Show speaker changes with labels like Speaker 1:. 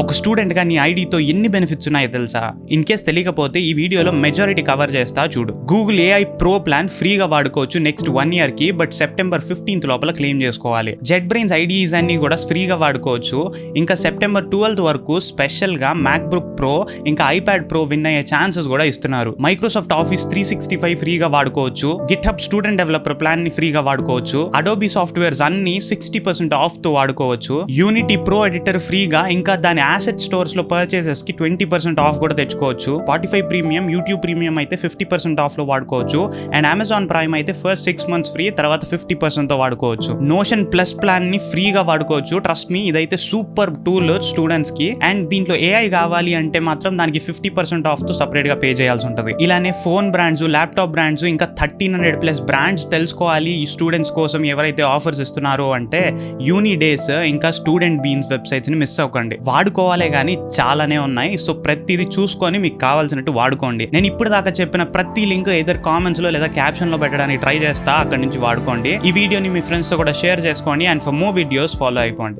Speaker 1: ఒక స్టూడెంట్ గా నీ ఐడితో ఎన్ని బెనిఫిట్స్ ఉన్నాయో తెలుసా? ఇన్ కేస్ తెలియకపోతే ఈ వీడియోలో మెజారిటీ కవర్ చేస్తా చూడు. గూగుల్ AI ప్రో ప్లాన్ ఫ్రీగా వాడుకోవచ్చు నెక్స్ట్ 1 year కి, బట్ సెప్టెంబర్ 15th లోపల క్లెయిమ్ చేసుకోవాలి. జెట్ బ్రెయిన్స్ ఐడియాస్ అన్ని కూడా ఫ్రీగా వాడుకోవచ్చు. ఇంకా సెప్టెంబర్ 12th వరకు స్పెషల్ గా మ్యాక్బుక్ ప్రో ఇంకా ఐప్యాడ్ ప్రో విన్ అయ్యే ఛాన్సెస్ కూడా ఇస్తున్నారు. మైక్రోసాఫ్ట్ ఆఫీస్ 365 ఫ్రీగా వాడుకోవచ్చు. గిట్హబ్ స్టూడెంట్ డెవలపర్ ప్లాన్ ని ఫ్రీగా వాడుకోవచ్చు. అడోబీ సాఫ్ట్వేర్స్ అన్ని 60% ఆఫ్ తో వాడుకోవచ్చు. యూనిటీ ప్రో ఎడిటర్ ఫ్రీగా, ఇంకా దాని asset స్టోర్స్ లో పర్చేసెస్ కి 20% ఆఫ్ కూడా తెచ్చుకోవచ్చు. స్పాటిఫై ప్రీమియం, యూట్యూబ్ ప్రీమియం అయితే 50% ఆఫ్ లో వాడుకోవచ్చు. అండ్ అమెజాన్ ప్రైమ్ అయితే ఫస్ట్ 6 months ఫ్రీ, తర్వాత 50% తో వాడుకోవచ్చు. నోషన్ ప్లస్ ప్లాన్ ని ఫ్రీగా వాడుకోవచ్చు. ట్రస్ట్ మీ, ఇదైతే సూపర్ టూల్ స్టూడెంట్స్ కి. అండ్ దీంట్లో AI కావాలి అంటే మాత్రం దానికి 50% ఆఫ్ తో సపరేట్ గా పే చేయాల్సి ఉంటుంది. ఇలానే ఫోన్ బ్రాండ్స్, ల్యాప్టాప్ బ్రాండ్స్, ఇంకా 1300+ బ్రాండ్స్ తెలుసుకోవాలి ఈ స్టూడెంట్స్ కోసం ఎవరైతే ఆఫర్స్ ఇస్తున్నారో అంటే యూని డేస్ ఇంకా స్టూడెంట్ బీన్స్ వెబ్సైట్స్ ని మిస్ అవ్వకండి. వాడుకోవాలే కానీ చాలానే ఉన్నాయి. సో ప్రతిదీ చూసుకొని మీకు కావాల్సినట్టు వాడుకోండి. నేను ఇప్పుడు దాకా చెప్పిన ప్రతి లింక్ ఏదర్ కామెంట్స్ లో లేదా క్యాప్షన్ లో పెట్టడానికి ట్రై చేస్తా, అక్కడి నుంచి వాడుకోండి. ఈ వీడియోని మీ ఫ్రెండ్స్ తో కూడా షేర్ చేసుకోండి. And for more videos follow అయిపోండి.